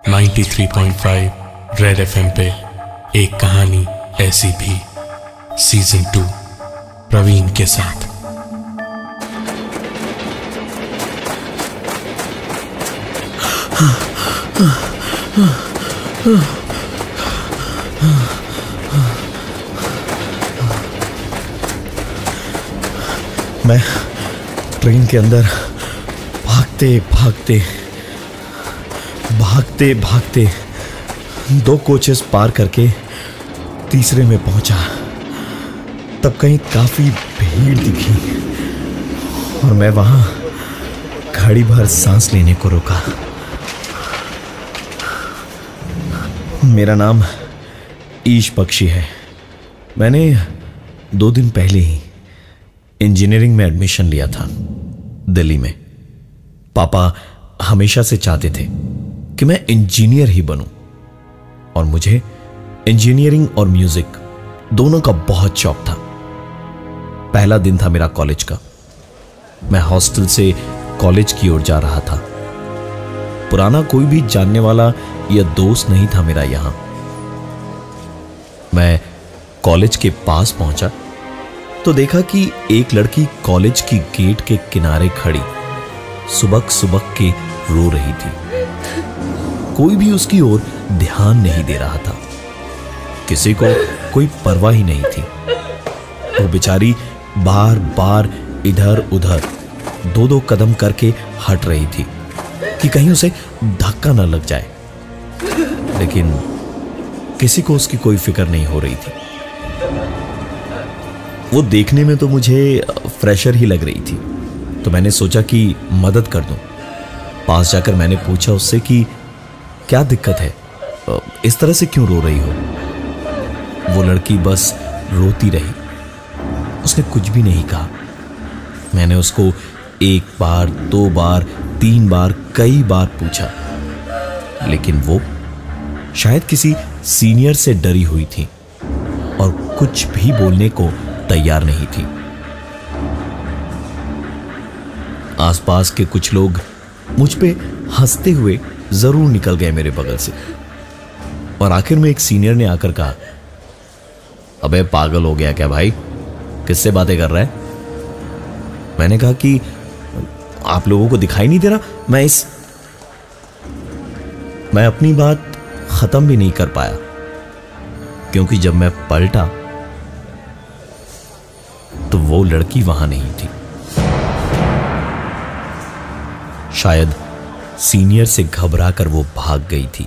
93.5 red FM पे एक कहानी ऐसी भी सीजन 2 प्रवीण के साथ। मैं ट्रेन के अंदर भागते 2 कोचेस पार करके तीसरे में पहुंचा। तब कहीं काफी भीड़ दिखी और मैं वहां घड़ी भर सांस लेने को रुका। मेरा नाम ईश बख्शी है। मैंने 2 दिन पहले ही इंजीनियरिंग में एडमिशन लिया था दिल्ली में। पापा हमेशा से चाहते थे कि मैं इंजीनियर ही बनूं और मुझे इंजीनियरिंग और म्यूजिक दोनों का बहुत शौक था। पहला दिन था मेरा कॉलेज का। मैं हॉस्टल से कॉलेज की ओर जा रहा था। पुराना कोई भी जानने वाला या दोस्त नहीं था मेरा यहां। मैं कॉलेज के पास पहुंचा तो देखा कि एक लड़की कॉलेज की गेट के किनारे खड़ी सुबक के रो रही थी। कोई भी उसकी ओर ध्यान नहीं दे रहा था। किसी को कोई परवाह ही नहीं थी। वो बेचारी बार इधर उधर 2 कदम करके हट रही थी कि कहीं उसे धक्का न लग जाए, लेकिन किसी को उसकी कोई फिक्र नहीं हो रही थी। वो देखने में तो मुझे फ्रेशर ही लग रही थी, तो मैंने सोचा कि मदद कर दूं। पास जाकर मैंने पूछा उससे कि क्या दिक्कत है, इस तरह से क्यों रो रही हो। वो लड़की बस रोती रही, उसने कुछ भी नहीं कहा। मैंने उसको 1 बार 2 बार 3 बार कई बार पूछा, लेकिन वो शायद किसी सीनियर से डरी हुई थी और कुछ भी बोलने को तैयार नहीं थी। आसपास के कुछ लोग मुझ पे हंसते हुए जरूर निकल गए मेरे बगल से, और आखिर में एक सीनियर ने आकर कहा, अबे पागल हो गया क्या भाई, किससे बातें कर रहा है। मैंने कहा कि आप लोगों को दिखाई नहीं दे रहा। मैं अपनी बात खत्म भी नहीं कर पाया, क्योंकि जब मैं पलटा तो वो लड़की वहां नहीं थी। शायद सीनियर से घबराकर वो भाग गई थी।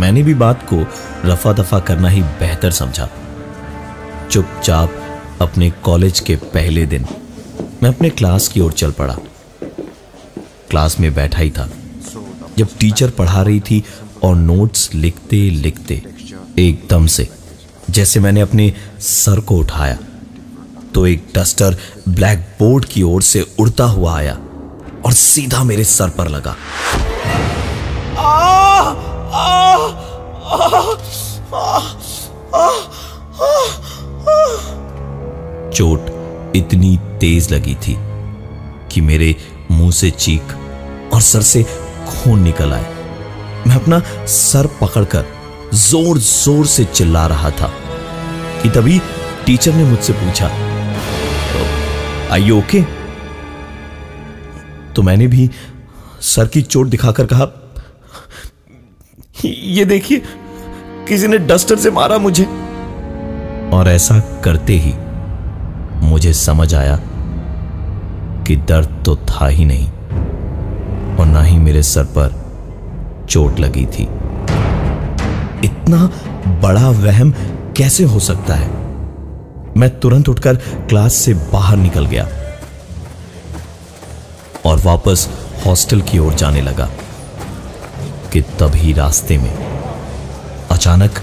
मैंने भी बात को रफा दफा करना ही बेहतर समझा। चुपचाप अपने कॉलेज के पहले दिन मैं अपने क्लास की ओर चल पड़ा। क्लास में बैठा ही था जब टीचर पढ़ा रही थी और नोट्स लिखते लिखते एकदम से जैसे मैंने अपने सर को उठाया तो एक डस्टर ब्लैक बोर्ड की ओर से उड़ता हुआ आया और सीधा मेरे सर पर लगा। चोट इतनी तेज लगी थी कि मेरे मुंह से चीख और सर से खून निकल आए। मैं अपना सर पकड़कर जोर जोर से चिल्ला रहा था कि तभी टीचर ने मुझसे पूछा, आर यू ओके? तो मैंने भी सर की चोट दिखाकर कहा, ये देखिए किसी ने डस्टर से मारा मुझे। और ऐसा करते ही मुझे समझ आया कि दर्द तो था ही नहीं और ना ही मेरे सर पर चोट लगी थी। इतना बड़ा वहम कैसे हो सकता है। मैं तुरंत उठकर क्लास से बाहर निकल गया और वापस हॉस्टल की ओर जाने लगा कि तभी रास्ते में अचानक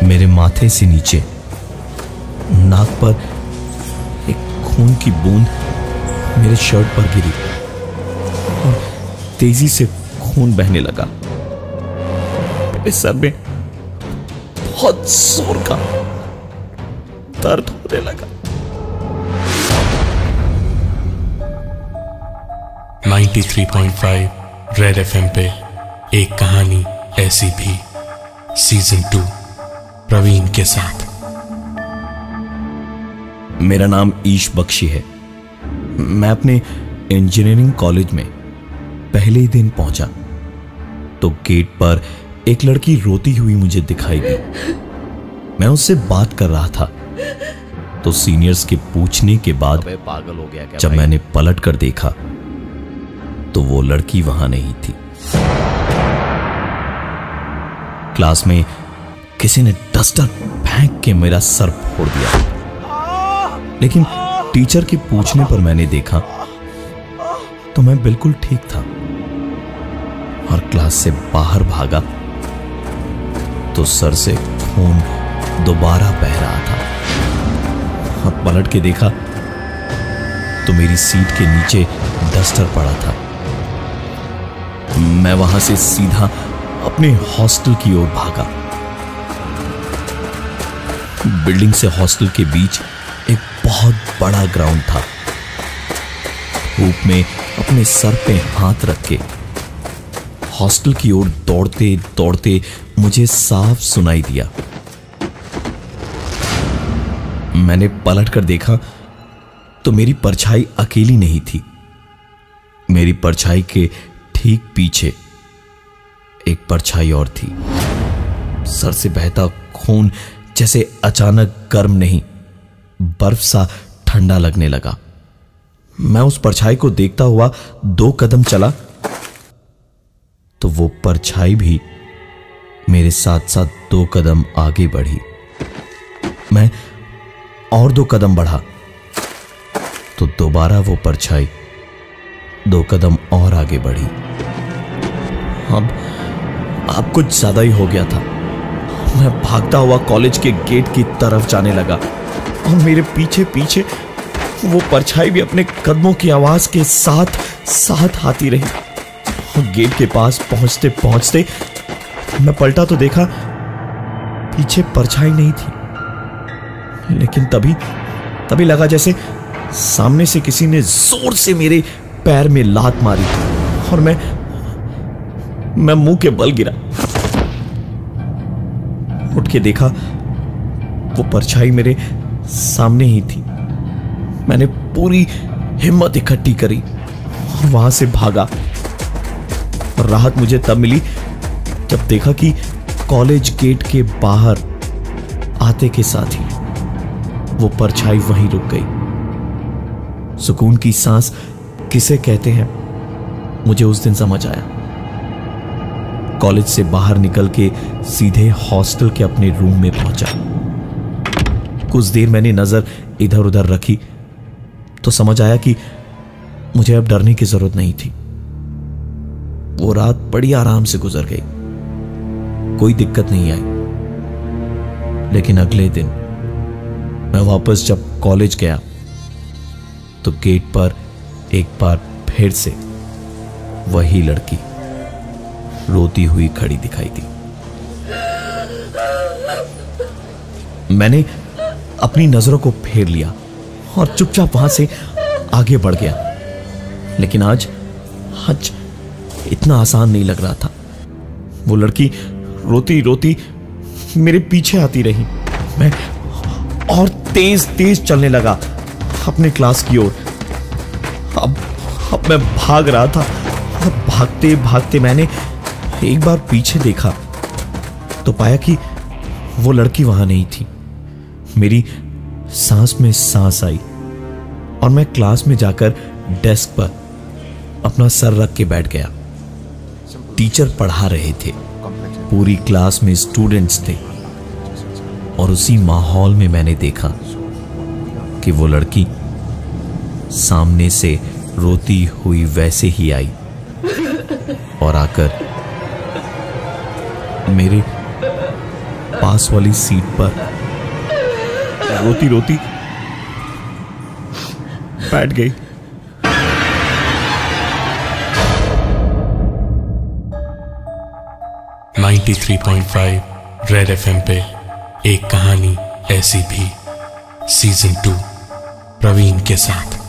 मेरे माथे से नीचे नाक पर एक खून की बूंद मेरे शर्ट पर गिरी और तेजी से खून बहने लगा। मेरे सर में बहुत जोर का दर्द होने लगा। 93.5 रेड एफएम पे एक कहानी ऐसी भी सीजन 2 प्रवीण के साथ। मेरा नाम ईश बख्शी है। मैं अपने इंजीनियरिंग कॉलेज में पहले ही दिन पहुंचा तो गेट पर एक लड़की रोती हुई मुझे दिखाई दी। मैं उससे बात कर रहा था तो सीनियर्स के पूछने के बाद पागल हो गया क्या जब मैंने पलट कर देखा तो वो लड़की वहां नहीं थी। क्लास में किसी ने डस्टर फेंक के मेरा सर फोड़ दिया, लेकिन टीचर के पूछने पर मैंने देखा तो मैं बिल्कुल ठीक था और क्लास से बाहर भागा तो सर से खून दोबारा बह रहा था और पलट के देखा तो मेरी सीट के नीचे डस्टर पड़ा था। मैं वहां से सीधा अपने हॉस्टल की ओर भागा। बिल्डिंग से हॉस्टल के बीच एक बहुत बड़ा ग्राउंड था। धूप में अपने सर पे हाथ रख के हॉस्टल की ओर दौड़ते दौड़ते मुझे साफ सुनाई दिया। मैंने पलट कर देखा तो मेरी परछाई अकेली नहीं थी। मेरी परछाई के ठीक पीछे एक परछाई और थी। सर से बहता खून जैसे अचानक गर्म नहीं, बर्फ सा ठंडा लगने लगा। मैं उस परछाई को देखता हुआ 2 कदम चला तो वो परछाई भी मेरे साथ साथ 2 कदम आगे बढ़ी। मैं और 2 कदम बढ़ा तो दोबारा वो परछाई 2 कदम और आगे बढ़ी। अब कुछ ज्यादा ही हो गया था। मैं भागता हुआ कॉलेज के गेट की तरफ जाने लगा और मेरे पीछे पीछे वो परछाई भी अपने कदमों की आवाज के साथ साथ आती रही। गेट के पास पहुंचते पहुंचते मैं पलटा तो देखा पीछे परछाई नहीं थी, लेकिन तभी लगा जैसे सामने से किसी ने जोर से मेरे पैर में लात मारी और मैं मुंह के बल गिरा। उठ के देखा वो परछाई मेरे सामने ही थी। मैंने पूरी हिम्मत इकट्ठी करी और वहां से भागा और राहत मुझे तब मिली जब देखा कि कॉलेज गेट के बाहर आते के साथ ही वो परछाई वहीं रुक गई। सुकून की सांस किसे कहते हैं मुझे उस दिन समझ आया। कॉलेज से बाहर निकल के सीधे हॉस्टल के अपने रूम में पहुंचा। कुछ देर मैंने नजर इधर उधर रखी तो समझ आया कि मुझे अब डरने की जरूरत नहीं थी। वो रात बड़ी आराम से गुजर गई, कोई दिक्कत नहीं आई। लेकिन अगले दिन मैं वापस जब कॉलेज गया तो गेट पर एक बार फिर से वही लड़की रोती हुई खड़ी दिखाई दी। मैंने अपनी नजरों को फेर लिया और चुपचाप वहां से आगे बढ़ गया, लेकिन आज इतना आसान नहीं लग रहा था। वो लड़की रोती रोती मेरे पीछे आती रही। मैं और तेज तेज चलने लगा अपने क्लास की ओर। अब मैं भाग रहा था और भागते भागते मैंने एक बार पीछे देखा तो पाया कि वो लड़की वहां नहीं थी। मेरी सांस में सांस आई और मैं क्लास में जाकर डेस्क पर अपना सर रख के बैठ गया। टीचर पढ़ा रहे थे, पूरी क्लास में स्टूडेंट्स थे और उसी माहौल में मैंने देखा कि वो लड़की सामने से रोती हुई वैसे ही आई और आकर मेरे पास वाली सीट पर रोती रोती बैठ गई। नाइन्टी 93.5 रेड एफएम पे एक कहानी ऐसी भी सीजन 2 प्रवीण के साथ।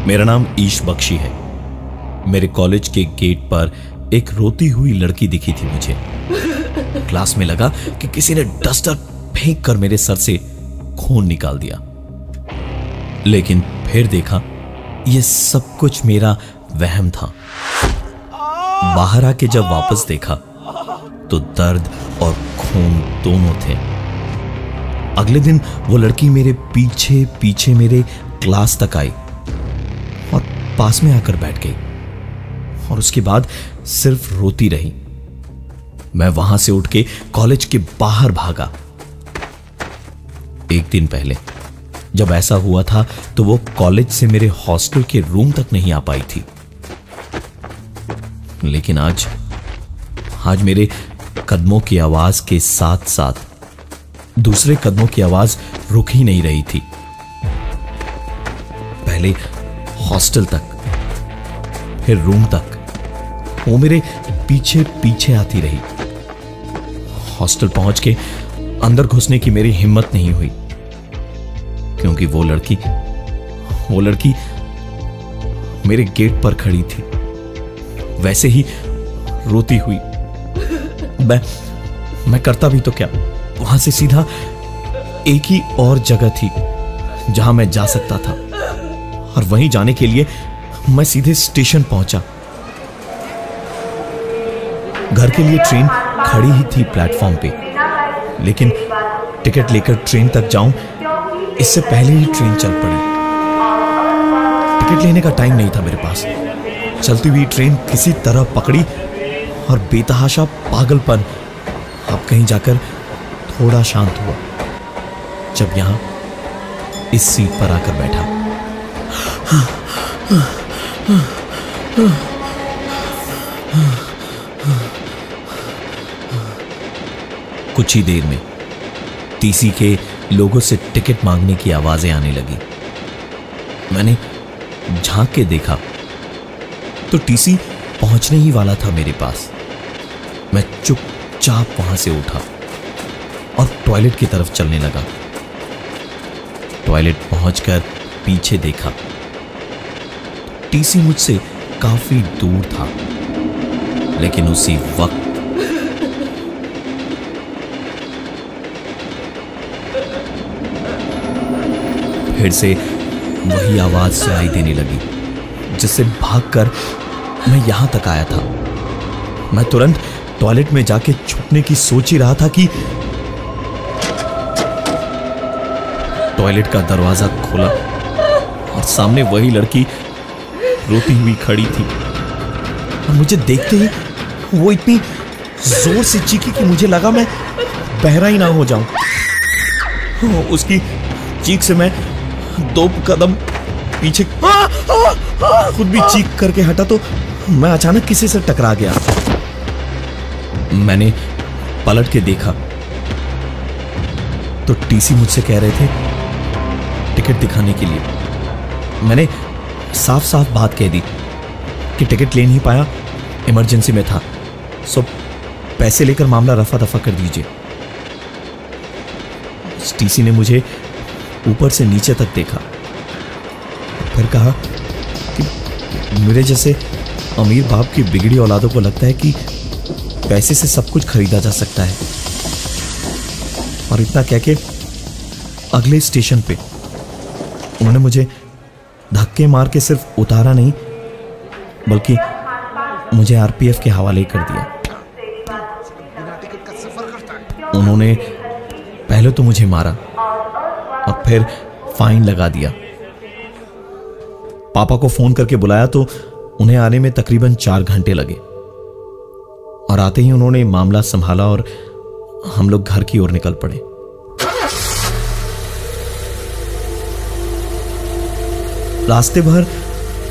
मेरा नाम ईश बख्शी है। मेरे कॉलेज के गेट पर एक रोती हुई लड़की दिखी थी मुझे। क्लास में लगा कि किसी ने डस्टर फेंक कर मेरे सर से खून निकाल दिया, लेकिन फिर देखा यह सब कुछ मेरा वहम था। बाहर आके जब वापस देखा तो दर्द और खून दोनों थे। अगले दिन वो लड़की मेरे पीछे पीछे मेरे क्लास तक आई और पास में आकर बैठ गई, और उसके बाद सिर्फ रोती रही। मैं वहां से उठ के कॉलेज के बाहर भागा। एक दिन पहले जब ऐसा हुआ था तो वो कॉलेज से मेरे हॉस्टल के रूम तक नहीं आ पाई थी, लेकिन आज मेरे कदमों की आवाज के साथ साथ दूसरे कदमों की आवाज रुक ही नहीं रही थी। पहले हॉस्टल तक, फिर रूम तक, वो मेरे पीछे पीछे आती रही। हॉस्टल पहुंच के अंदर घुसने की मेरी हिम्मत नहीं हुई, क्योंकि वो लड़की मेरे गेट पर खड़ी थी, वैसे ही रोती हुई। मैं करता भी तो क्या, वहां से सीधा एक ही और जगह थी जहां मैं जा सकता था, और वहीं जाने के लिए मैं सीधे स्टेशन पहुंचा। घर के लिए ट्रेन खड़ी ही थी प्लेटफॉर्म पे, लेकिन टिकट लेकर ट्रेन तक जाऊं इससे पहले ही ट्रेन चल पड़ी। टिकट लेने का टाइम नहीं था मेरे पास। चलती हुई ट्रेन किसी तरह पकड़ी, और बेतहाशा पागलपन अब कहीं जाकर थोड़ा शांत हुआ जब यहां इस सीट पर आकर बैठा। कुछ ही देर में टीसी के लोगों से टिकट मांगने की आवाजें आने लगी। मैंने झांक के देखा तो टीसी पहुंचने ही वाला था मेरे पास। मैं चुपचाप वहां से उठा और टॉयलेट की तरफ चलने लगा। टॉयलेट पहुंचकर पीछे देखा, टीसी मुझसे काफी दूर था, लेकिन उसी वक्त फिर से वही आवाज सुनाई देने लगी, जिससे भागकर मैं यहां तक आया था। मैं तुरंत टॉयलेट में जाके छुपने की सोच ही रहा था कि टॉयलेट का दरवाजा खोला और सामने वही लड़की रोती हुई खड़ी थी, और मुझे देखते ही वो इतनी जोर से चीखी कि मुझे लगा मैं बहरा ही ना हो जाऊं। उसकी चीख से मैं 2 कदम पीछे खुद भी चीख करके हटा तो मैं अचानक किसी से टकरा गया। मैंने पलट के देखा तो टीसी मुझसे कह रहे थे टिकट दिखाने के लिए। मैंने साफ साफ बात कह दी कि टिकट ले नहीं पाया, इमरजेंसी में था, सो पैसे लेकर मामला रफा दफा कर दीजिए। टीसी ने मुझे ऊपर से नीचे तक देखा, फिर कहा कि मेरे जैसे अमीर बाप की बिगड़ी औलादों को लगता है कि पैसे से सब कुछ खरीदा जा सकता है। और इतना कह के अगले स्टेशन पे उन्होंने मुझे धक्के मार के सिर्फ उतारा नहीं, बल्कि मुझे आरपीएफ के हवाले कर दिया। उन्होंने पहले तो मुझे मारा और फिर फाइन लगा दिया। पापा को फोन करके बुलाया तो उन्हें आने में तकरीबन 4 घंटे लगे, और आते ही उन्होंने मामला संभाला और हम लोग घर की ओर निकल पड़े। रास्ते भर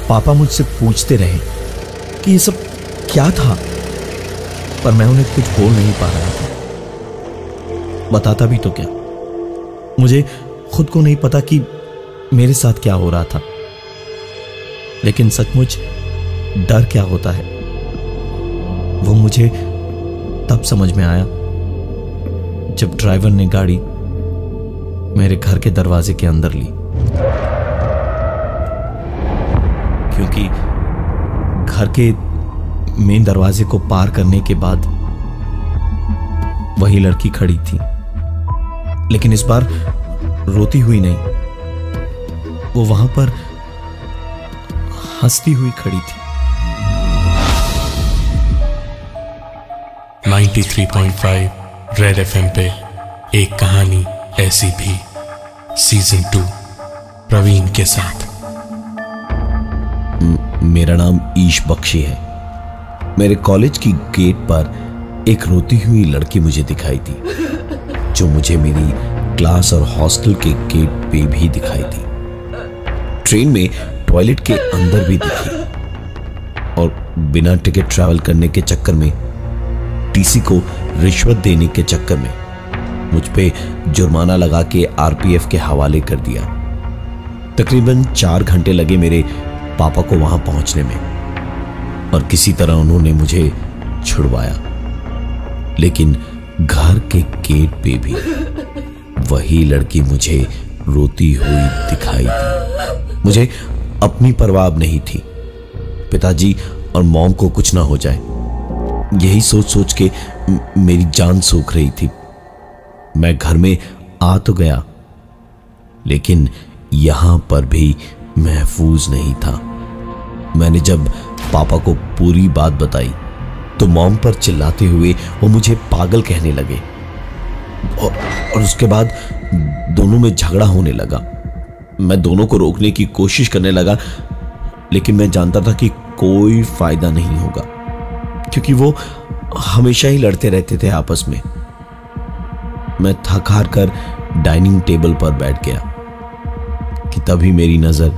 पापा मुझसे पूछते रहे कि ये सब क्या था, पर मैं उन्हें कुछ बोल नहीं पा रहा था। बताता भी तो क्या, मुझे खुद को नहीं पता कि मेरे साथ क्या हो रहा था। लेकिन सचमुच डर क्या होता है वो मुझे तब समझ में आया जब ड्राइवर ने गाड़ी मेरे घर के दरवाजे के अंदर ली, क्योंकि घर के मेन दरवाजे को पार करने के बाद वही लड़की खड़ी थी, लेकिन इस बार रोती हुई नहीं, वो वहां पर हंसती हुई खड़ी थी। 93.5 रेड एफएम पे एक कहानी ऐसी भी, सीजन 2 प्रवीण के साथ। मेरा नाम ईश बख्शी है। मेरे कॉलेज की गेट पर एक रोती हुई लड़की मुझे दिखाई दी, जो मुझे मेरी क्लास और हॉस्टल के गेट पे भी दिखाई दी। ट्रेन में टॉयलेट के अंदर भी दिखी, और बिना टिकट ट्रैवल करने के चक्कर में, टीसी को रिश्वत देने के चक्कर में मुझ पे जुर्माना लगा के आरपीएफ के हवाले कर दिया। तकरीबन 4 घंटे लगे मेरे पापा को वहां पहुंचने में, और किसी तरह उन्होंने मुझे छुड़वाया। लेकिन घर के गेट पे भी वही लड़की मुझे रोती हुई दिखाई दी। मुझे अपनी परवाह नहीं थी, पिताजी और मॉम को कुछ ना हो जाए, यही सोच सोच के मेरी जान सूख रही थी। मैं घर में आ तो गया, लेकिन यहां पर भी महफूज नहीं था। मैंने जब पापा को पूरी बात बताई तो मॉम पर चिल्लाते हुए वो मुझे पागल कहने लगे, और उसके बाद दोनों में झगड़ा होने लगा। मैं दोनों को रोकने की कोशिश करने लगा, लेकिन मैं जानता था कि कोई फायदा नहीं होगा, क्योंकि वो हमेशा ही लड़ते रहते थे आपस में। मैं थक हार कर डाइनिंग टेबल पर बैठ गया कि तभी मेरी नजर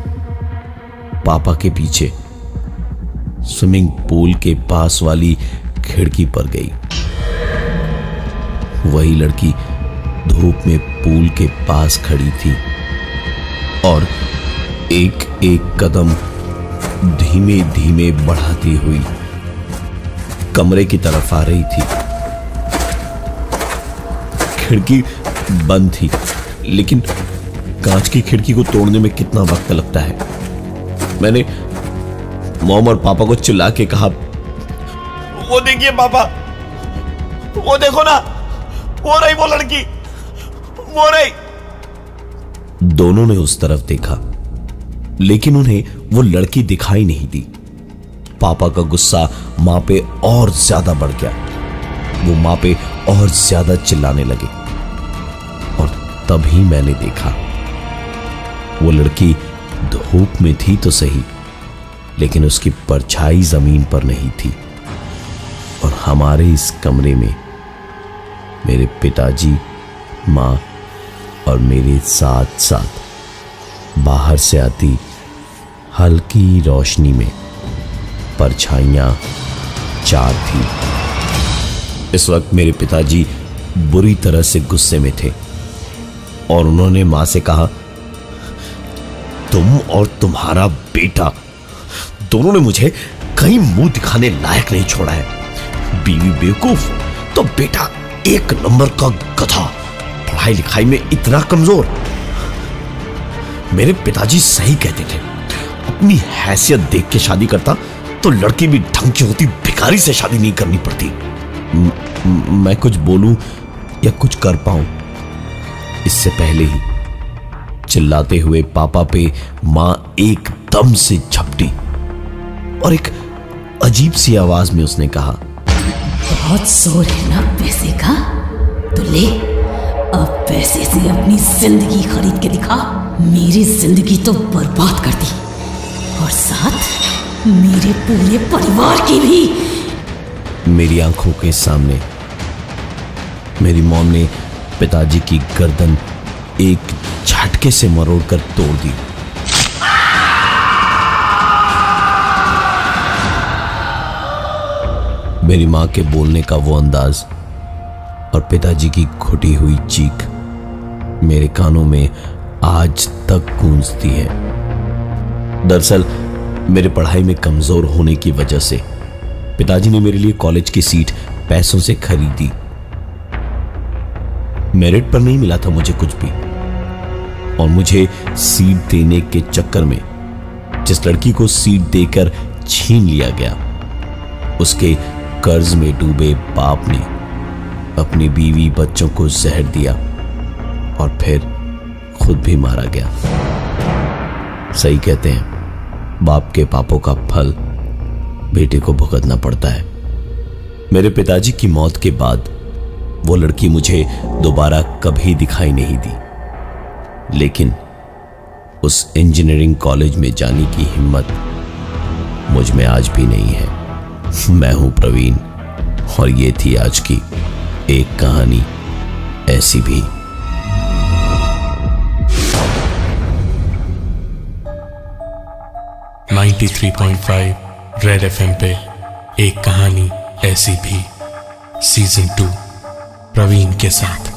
पापा के पीछे स्विमिंग पूल के पास वाली खिड़की पर गई। वही लड़की धूप में पूल के पास खड़ी थी और एक एक कदम धीमे धीमे बढ़ाती हुई कमरे की तरफ आ रही थी। खिड़की बंद थी, लेकिन कांच की खिड़की को तोड़ने में कितना वक्त लगता है। मैंने मॉम और पापा को चिल्ला के कहा, वो देखिए पापा, वो देखो ना, वो रही वो लड़की, वो रही। दोनों ने उस तरफ देखा, लेकिन उन्हें वो लड़की दिखाई नहीं दी। पापा का गुस्सा मां पे और ज्यादा बढ़ गया। वो मां पे और ज्यादा चिल्लाने लगे, और तभी मैंने देखा वो लड़की धूप में थी तो सही, लेकिन उसकी परछाई जमीन पर नहीं थी। और हमारे इस कमरे में मेरे पिताजी, मां और मेरे साथ साथ बाहर से आती हल्की रोशनी में परछाइयां 4 थी। इस वक्त मेरे पिताजी बुरी तरह से गुस्से में थे, और उन्होंने मां से कहा, तुम और तुम्हारा बेटा दोनों ने मुझे कहीं मुंह दिखाने लायक नहीं छोड़ा है। बीवी बेवकूफ तो बेटा 1 नंबर का गधा, पढ़ाई लिखाई में इतना कमजोर। मेरे पिताजी सही कहते थे, अपनी हैसियत देख के शादी करता तो लड़की भी ढंग की होती, भिखारी से शादी नहीं करनी पड़ती। मैं कुछ बोलूं या कुछ कर पाऊं, इससे पहले ही चिल्लाते हुए पापा पे मां एकदम से झपटी, और एक अजीब सी आवाज में उसने कहा, बहुत जोर है ना पैसे का, तो ले, अब पैसे से अपनी जिंदगी खरीद के दिखा। मेरी जिंदगी तो बर्बाद कर दी, और साथ मेरे पूरे परिवार की भी। मेरी आंखों के सामने मेरी मॉम ने पिताजी की गर्दन एक झटके से मरोड़कर तोड़ दी। मेरी मां के बोलने का वो अंदाज और पिताजी की घुटी हुई चीख मेरे कानों में आज तक गूंजती है। दरअसल मेरे पढ़ाई में कमजोर होने की वजह से पिताजी ने मेरे लिए कॉलेज की सीट पैसों से खरीदी। मेरिट पर नहीं मिला था मुझे कुछ भी, और मुझे सीट देने के चक्कर में जिस लड़की को सीट देकर छीन लिया गया। उसके कर्ज में डूबे बाप ने अपनी बीवी बच्चों को जहर दिया और फिर खुद भी मारा गया। सही कहते हैं, बाप के पापों का फल बेटे को भुगतना पड़ता है। मेरे पिताजी की मौत के बाद वो लड़की मुझे दोबारा कभी दिखाई नहीं दी, लेकिन उस इंजीनियरिंग कॉलेज में जाने की हिम्मत मुझ में आज भी नहीं है। मैं हूं प्रवीण और ये थी आज की एक कहानी ऐसी भी। नाइन्टी 93.5 रेड एफएम पे एक कहानी ऐसी भी, सीजन 2 प्रवीण के साथ।